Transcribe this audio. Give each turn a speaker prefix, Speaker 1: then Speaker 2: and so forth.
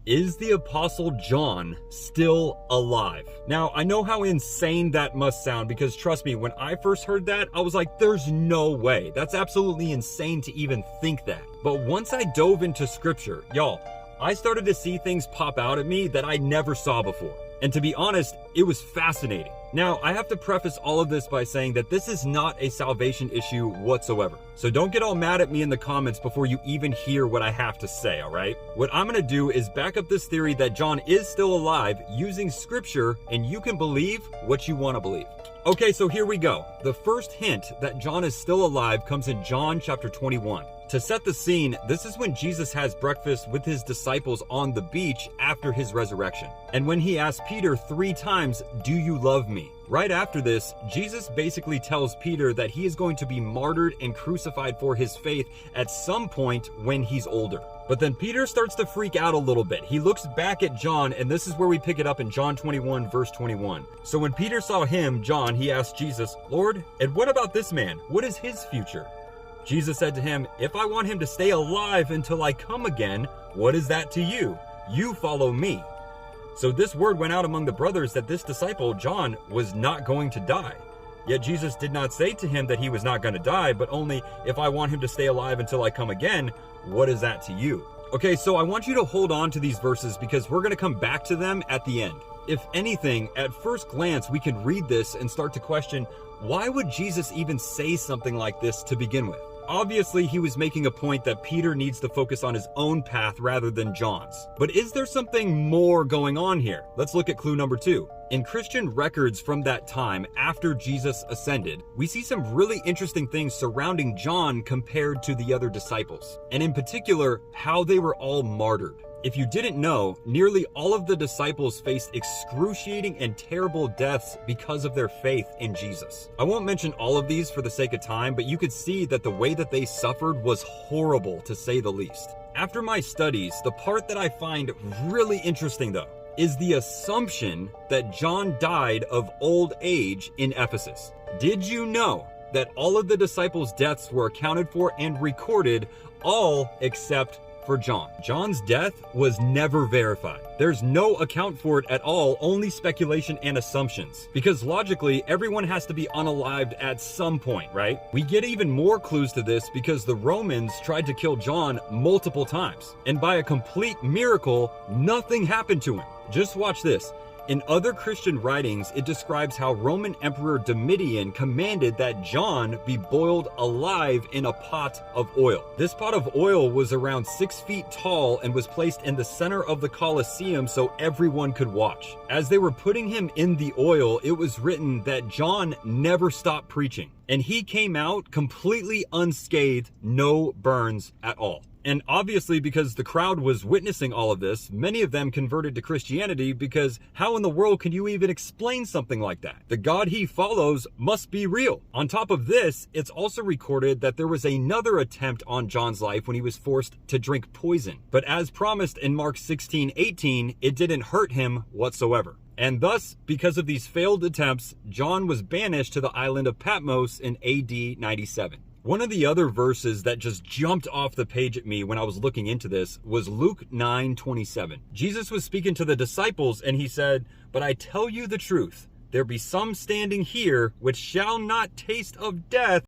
Speaker 1: Is the Apostle John still alive? Now, I know how insane that must sound because trust me, when I first heard that, I was like, there's no way. That's absolutely insane to even think that. But once I dove into scripture, y'all, I started to see things pop out at me that I never saw before. And to be honest, it was fascinating. Now, I have to preface all of this by saying that this is not a salvation issue whatsoever. So don't get all mad at me in the comments before you even hear what I have to say, all right? What I'm gonna do is back up this theory that John is still alive using scripture, and you can believe what you wanna believe. Okay, so here we go. The first hint that John is still alive comes in John chapter 21. To set the scene, this is when Jesus has breakfast with his disciples on the beach after his resurrection. And when he asks Peter 3 times, "Do you love me?" Right after this, Jesus basically tells Peter that he is going to be martyred and crucified for his faith at some point when he's older. But then Peter starts to freak out a little bit. He looks back at John, and this is where we pick it up in John 21, verse 21. So when Peter saw him, John, he asked Jesus, "Lord, and what about this man? What is his future?" Jesus said to him, "If I want him to stay alive until I come again, what is that to you? You follow me." So this word went out among the brothers that this disciple, John, was not going to die. Yet Jesus did not say to him that he was not going to die, but only, "If I want him to stay alive until I come again, what is that to you?" Okay, so I want you to hold on to these verses because we're going to come back to them at the end. If anything, at first glance, we can read this and start to question, why would Jesus even say something like this to begin with? Obviously, he was making a point that Peter needs to focus on his own path rather than John's. But is there something more going on here? Let's look at clue number 2. In Christian records from that time, after Jesus ascended, we see some really interesting things surrounding John compared to the other disciples. And in particular, how they were all martyred. If you didn't know, nearly all of the disciples faced excruciating and terrible deaths because of their faith in Jesus. I won't mention all of these for the sake of time, but you could see that the way that they suffered was horrible, to say the least. After my studies, the part that I find really interesting though, is the assumption that John died of old age in Ephesus. Did you know that all of the disciples' deaths were accounted for and recorded, all except for John? John's death was never verified. There's no account for it at all, only speculation and assumptions. Because logically, everyone has to be unalived at some point, right? We get even more clues to this because the Romans tried to kill John multiple times. And by a complete miracle, nothing happened to him. Just watch this. In other Christian writings, it describes how Roman Emperor Domitian commanded that John be boiled alive in a pot of oil. This pot of oil was around 6 feet tall and was placed in the center of the Colosseum so everyone could watch. As they were putting him in the oil, it was written that John never stopped preaching, and he came out completely unscathed, no burns at all. And obviously, because the crowd was witnessing all of this, many of them converted to Christianity because how in the world can you even explain something like that? The God he follows must be real. On top of this, it's also recorded that there was another attempt on John's life when he was forced to drink poison. But as promised in Mark 16:18, it didn't hurt him whatsoever. And thus, because of these failed attempts, John was banished to the island of Patmos in AD 97. One of the other verses that just jumped off the page at me when I was looking into this was Luke 9:27. Jesus was speaking to the disciples and he said, "But I tell you the truth, there be some standing here which shall not taste of death